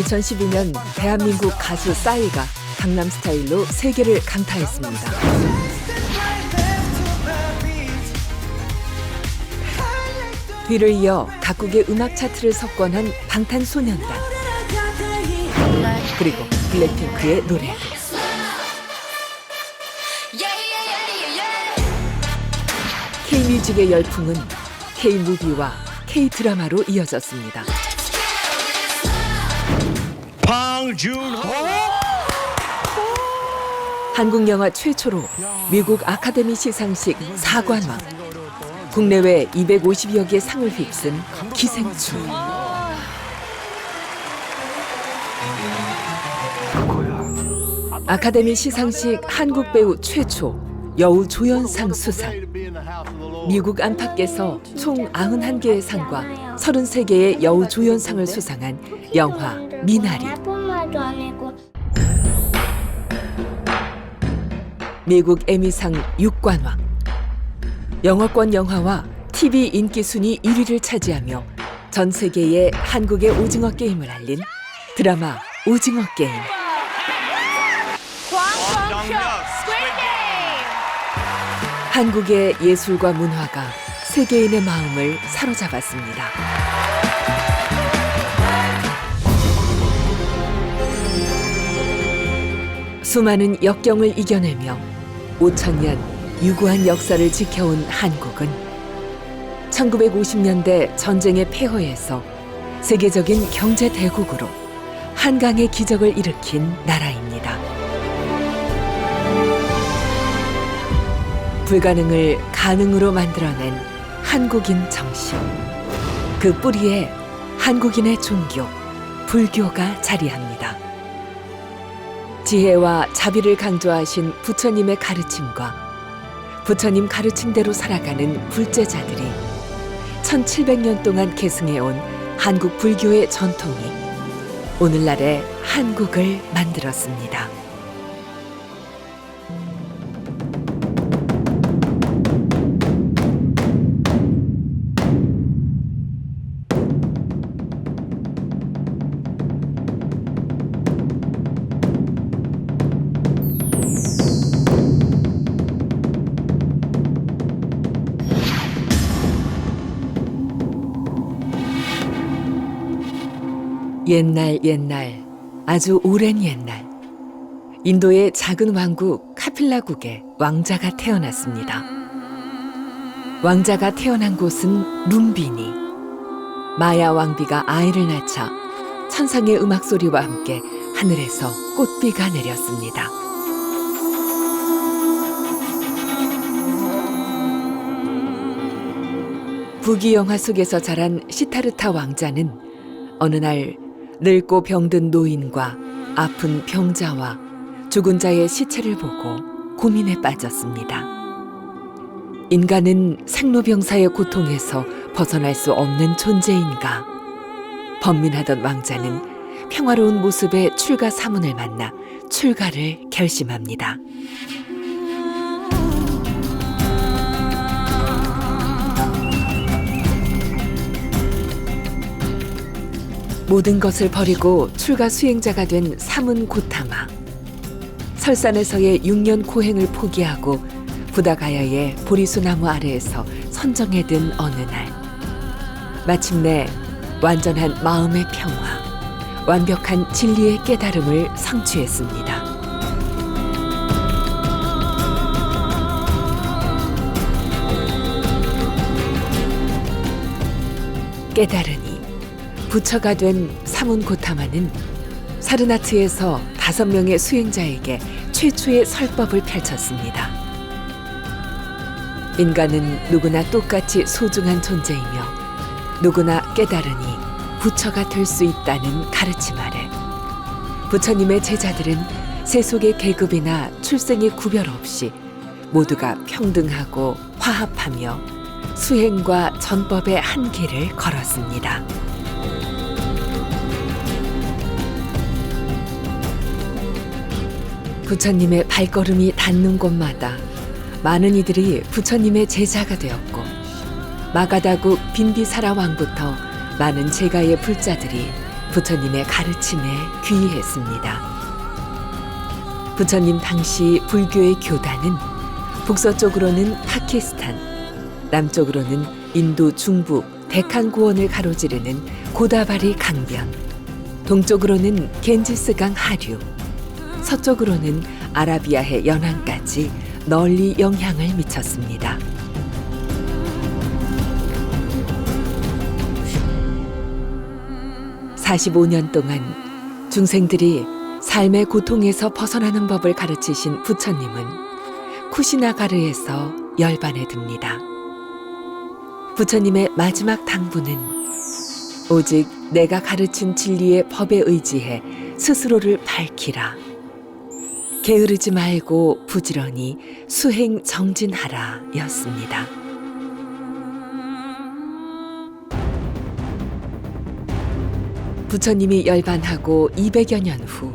2012년 대한민국 가수 싸이가 강남 스타일로 세계를 강타했습니다. 뒤를 이어 각국의 음악 차트를 석권한 방탄소년단, 그리고 블랙핑크의 노래. K뮤직의 열풍은 K무비와 K드라마로 이어졌습니다. 한국 영화 최초로 미국 아카데미 시상식 4관왕, 국내외 250여 개 상을 휩쓴 기생충. 아카데미 시상식 한국 배우 최초 여우 조연상 수상. 미국 안팎에서 총 91개의 상과 33개의 여우 조연상을 수상한 영화 미나리. 미국 에미상 6관왕. 영어권 영화와 TV 인기 순위 1위를 차지하며 전 세계에 한국의 오징어 게임을 알린 드라마 오징어 게임. 한국의 예술과 문화가 세계인의 마음을 사로잡았습니다. 수많은 역경을 이겨내며 5,000년 유구한 역사를 지켜온 한국은 1950년대 전쟁의 폐허에서 세계적인 경제 대국으로 한강의 기적을 일으킨 나라입니다. 불가능을 가능으로 만들어낸 한국인 정신. 그 뿌리에 한국인의 종교, 불교가 자리합니다. 지혜와 자비를 강조하신 부처님의 가르침과 부처님 가르침대로 살아가는 불제자들이 1700년 동안 계승해온 한국 불교의 전통이 오늘날의 한국을 만들었습니다. 옛날 아주 오랜 옛날, 인도의 작은 왕국 카필라국에 왕자가 태어났습니다. 왕자가 태어난 곳은 룸비니. 마야 왕비가 아이를 낳자 천상의 음악 소리와 함께 하늘에서 꽃비가 내렸습니다. 부귀 영화 속에서 자란 시타르타 왕자는 어느 날 늙고 병든 노인과 아픈 병자와 죽은 자의 시체를 보고 고민에 빠졌습니다. 인간은 생로병사의 고통에서 벗어날 수 없는 존재인가? 번민하던 왕자는 평화로운 모습의 출가 사문을 만나 출가를 결심합니다. 모든 것을 버리고 출가 수행자가 된 사문 고타마. 설산에서의 6년 고행을 포기하고 부다가야의 보리수 나무 아래에서 선정에 든 어느 날, 마침내 완전한 마음의 평화, 완벽한 진리의 깨달음을 성취했습니다. 깨달으니 부처가 된 사문 고타마는 사르나트에서 5명의 수행자에게 최초의 설법을 펼쳤습니다. 인간은 누구나 똑같이 소중한 존재이며 누구나 깨달으니 부처가 될 수 있다는 가르침 아래 부처님의 제자들은 세속의 계급이나 출생의 구별 없이 모두가 평등하고 화합하며 수행과 전법의 한 길을 걸었습니다. 부처님의 발걸음이 닿는 곳마다 많은 이들이 부처님의 제자가 되었고, 마가다국 빈비사라 왕부터 많은 제가의 불자들이 부처님의 가르침에 귀의했습니다. 부처님 당시 불교의 교단은 북서쪽으로는 파키스탄, 남쪽으로는 인도 중부 데칸 고원을 가로지르는 고다바리 강변, 동쪽으로는 겐지스강 하류, 서쪽으로는 아라비아해 연안까지 널리 영향을 미쳤습니다. (45년) 동안 중생들이 삶의 고통에서 벗어나는 법을 가르치신 부처님은 쿠시나가르에서 열반에 듭니다. 부처님의 마지막 당부는 오직 내가 가르친 진리의 법에 의지해 스스로를 밝히라. 게으르지 말고 부지런히 수행 정진하라 였습니다. 부처님이 열반하고 200여 년 후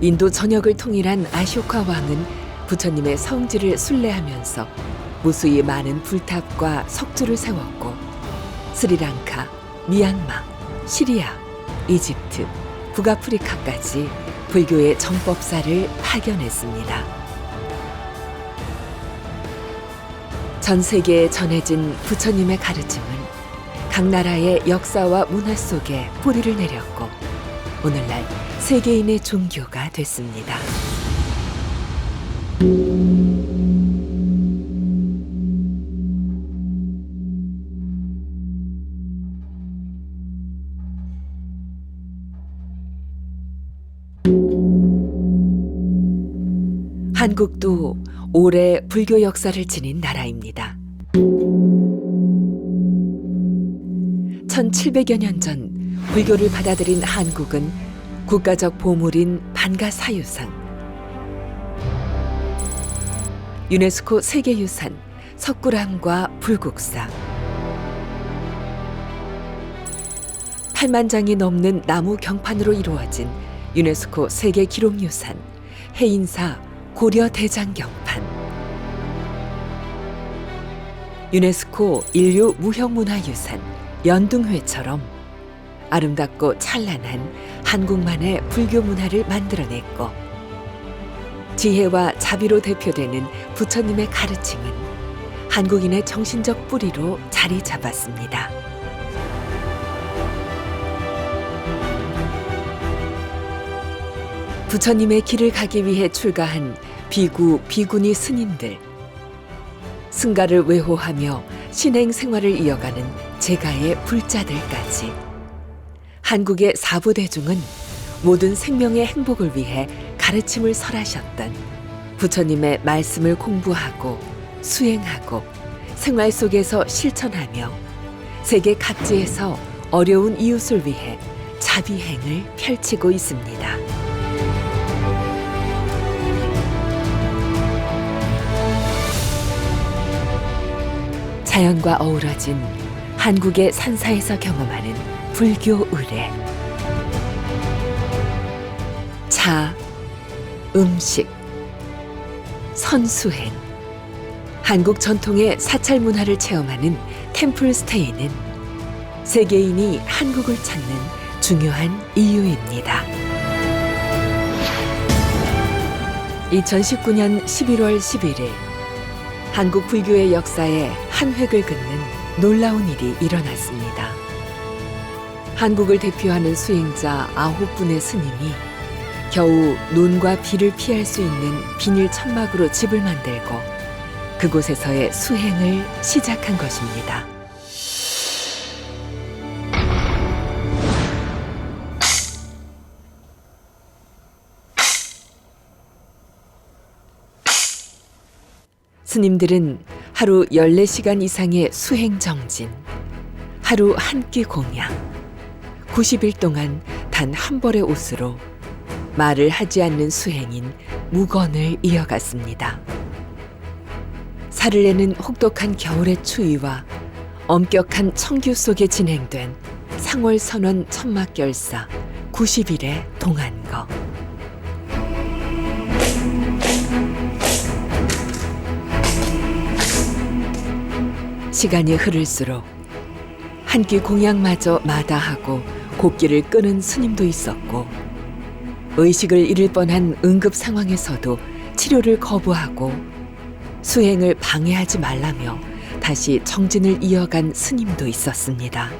인도 전역을 통일한 아쇼카 왕은 부처님의 성지를 순례하면서 무수히 많은 불탑과 석주를 세웠고 스리랑카, 미얀마, 시리아, 이집트, 북아프리카까지 불교의 정법사를 파견했습니다. 전 세계에 전해진 부처님의 가르침은 각 나라의 역사와 문화 속에 뿌리를 내렸고 오늘날 세계인의 종교가 됐습니다. 한국도 오래 불교 역사를 지닌 나라입니다. 1700여 년 전 불교를 받아들인 한국은 국가적 보물인 반가사유상, 유네스코 세계유산 석굴암과 불국사, 8만 장이 넘는 나무 경판으로 이루어진 유네스코 세계기록유산 해인사 고려대장경판, 유네스코 인류 무형문화유산 연등회처럼 아름답고 찬란한 한국만의 불교 문화를 만들어냈고 지혜와 자비로 대표되는 부처님의 가르침은 한국인의 정신적 뿌리로 자리 잡았습니다. 부처님의 길을 가기 위해 출가한 비구, 비구니 스님들, 승가를 외호하며 신행 생활을 이어가는 제가의 불자들까지 한국의 사부대중은 모든 생명의 행복을 위해 가르침을 설하셨던 부처님의 말씀을 공부하고 수행하고 생활 속에서 실천하며 세계 각지에서 어려운 이웃을 위해 자비행을 펼치고 있습니다. 자연과 어우러진 한국의 산사에서 경험하는 불교 의례. 차, 음식, 선수행. 한국 전통의 사찰 문화를 체험하는 템플스테이는 세계인이 한국을 찾는 중요한 이유입니다. 2019년 11월 11일 한국 불교의 역사에 한 획을 긋는 놀라운 일이 일어났습니다. 한국을 대표하는 수행자 9분의 스님이 겨우 눈과 비를 피할 수 있는 비닐 천막으로 집을 만들고 그곳에서의 수행을 시작한 것입니다. 스님들은 하루 14시간 이상의 수행 정진, 하루 한 끼 공양, 90일 동안 단 한 벌의 옷으로 말을 하지 않는 수행인 무건을 이어갔습니다. 살을 내는 혹독한 겨울의 추위와 엄격한 청규 속에 진행된 상월선원 천막결사 90일의 동안거. 시간이 흐를수록 한 끼 공양마저 마다하고 곡기를 끄는 스님도 있었고 의식을 잃을 뻔한 응급 상황에서도 치료를 거부하고 수행을 방해하지 말라며 다시 정진을 이어간 스님도 있었습니다.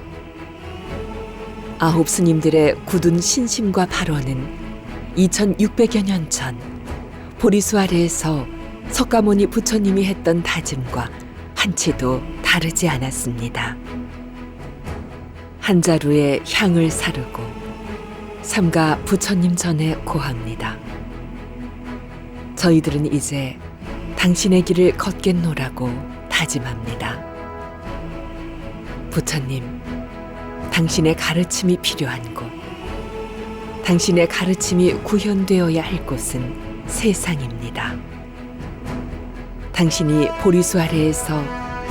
9 스님들의 굳은 신심과 발언은 2600여 년 전 보리수 아래에서 석가모니 부처님이 했던 다짐과 한치도 다르지 않았습니다. 한 자루에 향을 사르고 삼가 부처님 전에 고합니다. 저희들은 이제 당신의 길을 걷겠노라고 다짐합니다. 부처님, 당신의 가르침이 필요한 곳, 당신의 가르침이 구현되어야 할 곳은 세상입니다. 당신이 보리수 아래에서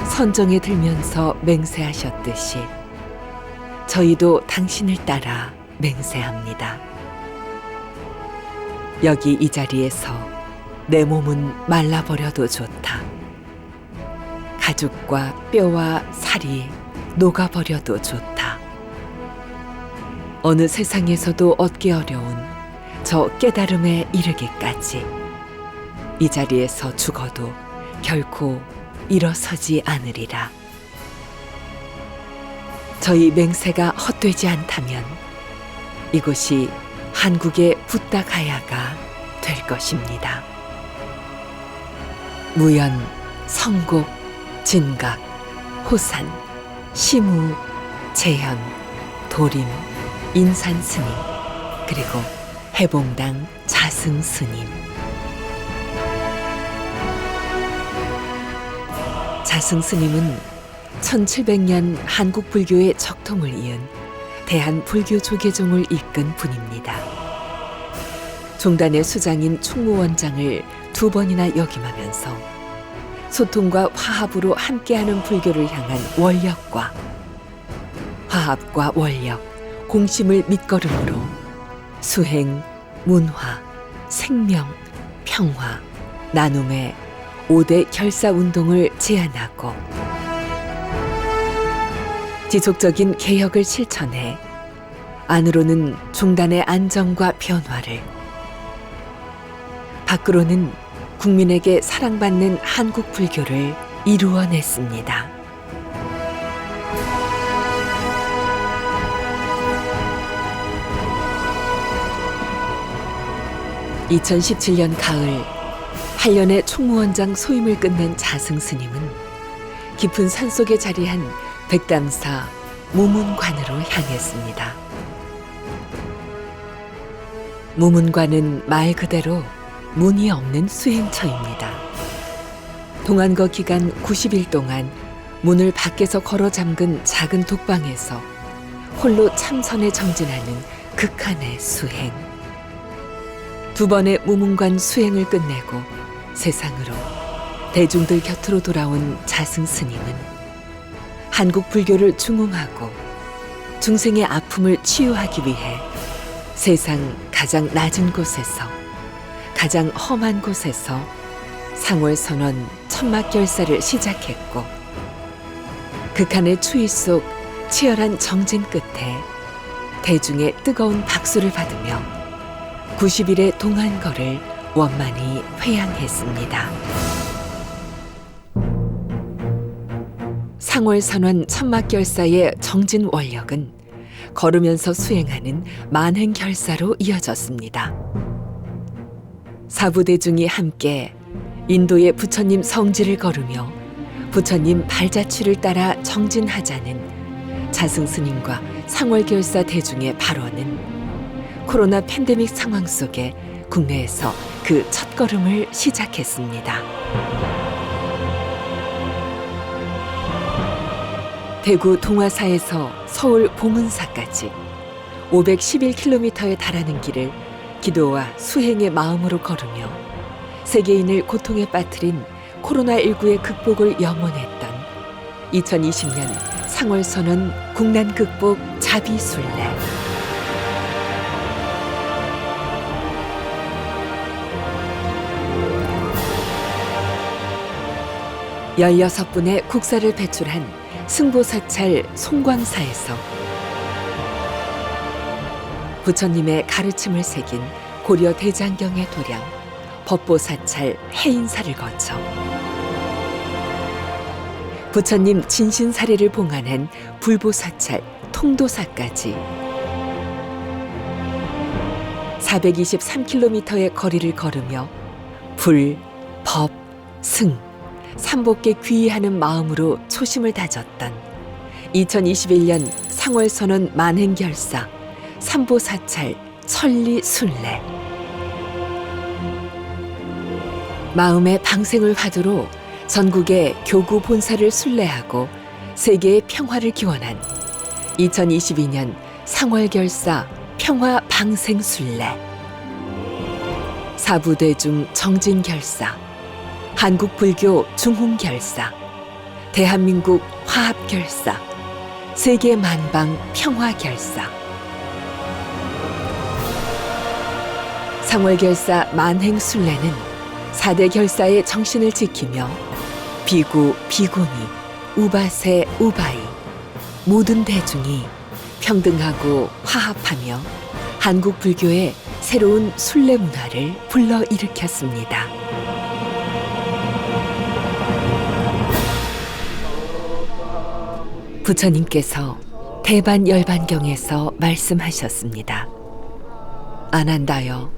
선정에 들면서 맹세하셨듯이 저희도 당신을 따라 맹세합니다. 여기 이 자리에서 내 몸은 말라버려도 좋다. 가죽과 뼈와 살이 녹아버려도 좋다. 어느 세상에서도 얻기 어려운 저 깨달음에 이르기까지 이 자리에서 죽어도 결코 일어서지 않으리라. 저희 맹세가 헛되지 않다면 이곳이 한국의 붓다가야가 될 것입니다. 무연, 성곡, 진각, 호산, 시무, 재현, 도림, 인산 스님, 그리고 해봉당 자승 스님. 자승 스님은 1700년 한국 불교의 적통을 이은 대한불교 조계종을 이끈 분입니다. 종단의 수장인 총무원장을 2번이나 역임하면서 소통과 화합으로 함께하는 불교를 향한 원력과 화합과 원력, 공심을 밑거름으로 수행, 문화, 생명, 평화, 나눔의 5대 결사운동을 제안하고 지속적인 개혁을 실천해 안으로는 종단의 안정과 변화를, 밖으로는 국민에게 사랑받는 한국 불교를 이루어냈습니다. 2017년 가을 한련의 총무원장 소임을 끝낸 자승 스님은 깊은 산속에 자리한 백담사 무문관으로 향했습니다. 무문관은 말 그대로 문이 없는 수행처입니다. 동안거 기간 90일 동안 문을 밖에서 걸어 잠근 작은 독방에서 홀로 참선에 정진하는 극한의 수행. 2번의 무문관 수행을 끝내고 세상으로 대중들 곁으로 돌아온 자승 스님은 한국 불교를 중흥하고 중생의 아픔을 치유하기 위해 세상 가장 낮은 곳에서 가장 험한 곳에서 상월선원 천막결사를 시작했고 극한의 추위 속 치열한 정진 끝에 대중의 뜨거운 박수를 받으며 90일의 동안거를 원만히 회양했습니다. 상월선원 천막결사의 정진 원력은 걸으면서 수행하는 만행결사로 이어졌습니다. 사부대중이 함께 인도의 부처님 성지를 걸으며 부처님 발자취를 따라 정진하자는 자승 스님과 상월결사 대중의 발언은 코로나 팬데믹 상황 속에 국내에서 그 첫걸음을 시작했습니다. 대구 동화사에서 서울 봉은사까지 511km에 달하는 길을 기도와 수행의 마음으로 걸으며 세계인을 고통에 빠뜨린 코로나19의 극복을 염원했던 2020년 상월선언 국난 극복 자비순례. 16분의 국사를 배출한 승보사찰 송광사에서 부처님의 가르침을 새긴 고려 대장경의 도량, 법보사찰 해인사를 거쳐 부처님 진신사례를 봉안한 불보사찰 통도사까지 423km의 거리를 걸으며 불, 법, 승, 삼복에 귀의하는 마음으로 초심을 다졌던 2021년 상월선언 만행결사 삼보사찰 천리순례. 마음의 방생을 화두로 전국의 교구 본사를 순례하고 세계의 평화를 기원한 2022년 상월결사 평화 방생순례. 사부대중 정진결사, 한국불교 중흥결사, 대한민국 화합결사, 세계만방 평화결사. 상월결사 만행순례는 4대 결사의 정신을 지키며 비구, 비구니, 우바세, 우바이 모든 대중이 평등하고 화합하며 한국 불교의 새로운 순례 문화를 불러일으켰습니다. 부처님께서 대반열반경에서 말씀하셨습니다. 아난다여,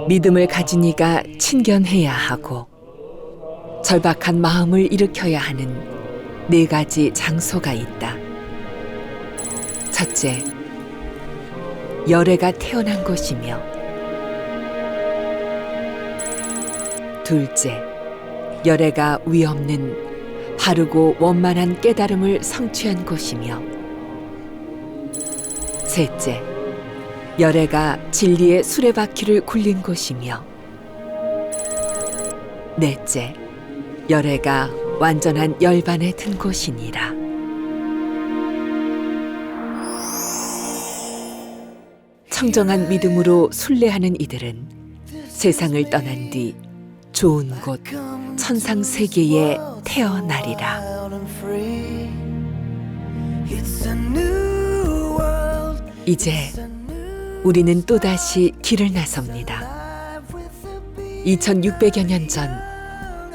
믿음을 가진 이가 친견해야 하고 절박한 마음을 일으켜야 하는 4가지 장소가 있다. 첫째, 열애가 태어난 곳이며, 둘째, 열애가 위없는 바르고 원만한 깨달음을 성취한 곳이며, 셋째, 열애가 진리의 수레바퀴를 굴린 곳이며, 넷째, 열애가 완전한 열반에 든 곳이니라. 청정한 믿음으로 순례하는 이들은 세상을 떠난 뒤 좋은 곳 천상세계에 태어나리라. 이제 우리는 또다시 길을 나섭니다. 2600여 년 전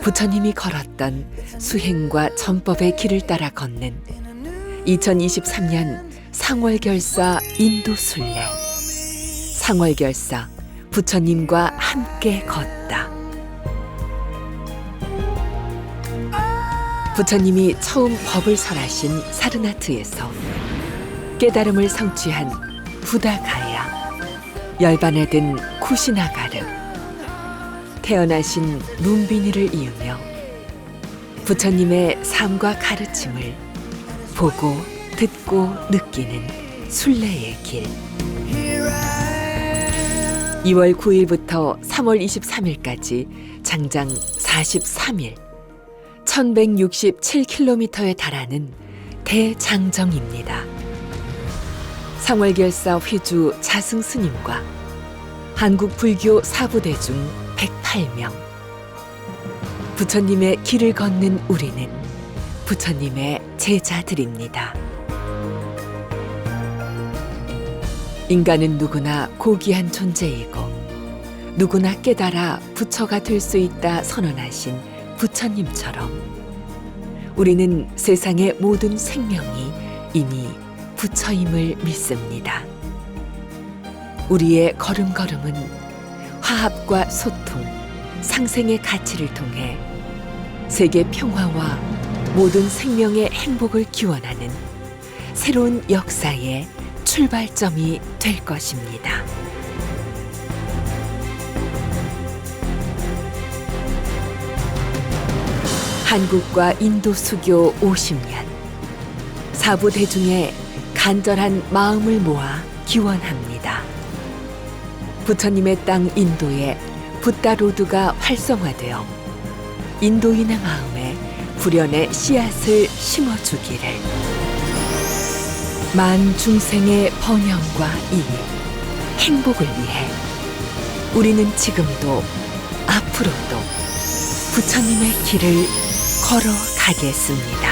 부처님이 걸었던 수행과 전법의 길을 따라 걷는 2023년 상월결사 인도순례. 상월결사 부처님과 함께 걷다. 부처님이 처음 법을 설하신 사르나트에서 깨달음을 성취한 부다가야, 열반에 든 쿠시나가르, 태어나신 룸비니를 이으며 부처님의 삶과 가르침을 보고 듣고 느끼는 순례의 길. 2월 9일부터 3월 23일까지 장장 43일 1167km에 달하는 대장정입니다. 상월결사 회주 자승스님과 한국 불교 사부대중 108명, 부처님의 길을 걷는 우리는 부처님의 제자들입니다. 인간은 누구나 고귀한 존재이고 누구나 깨달아 부처가 될 수 있다 선언하신 부처님처럼 우리는 세상의 모든 생명이 이미 부처임을 믿습니다. 우리의 걸음걸음은 화합과 소통, 상생의 가치를 통해 세계 평화와 모든 생명의 행복을 기원하는 새로운 역사의 출발점이 될 것입니다. 한국과 인도 수교 50년, 사부 대중의 간절한 마음을 모아 기원합니다. 부처님의 땅 인도에 붓다로드가 활성화되어 인도인의 마음에 불연의 씨앗을 심어주기를. 만 중생의 번영과 이익, 행복을 위해 우리는 지금도 앞으로도 부처님의 길을 걸어가겠습니다.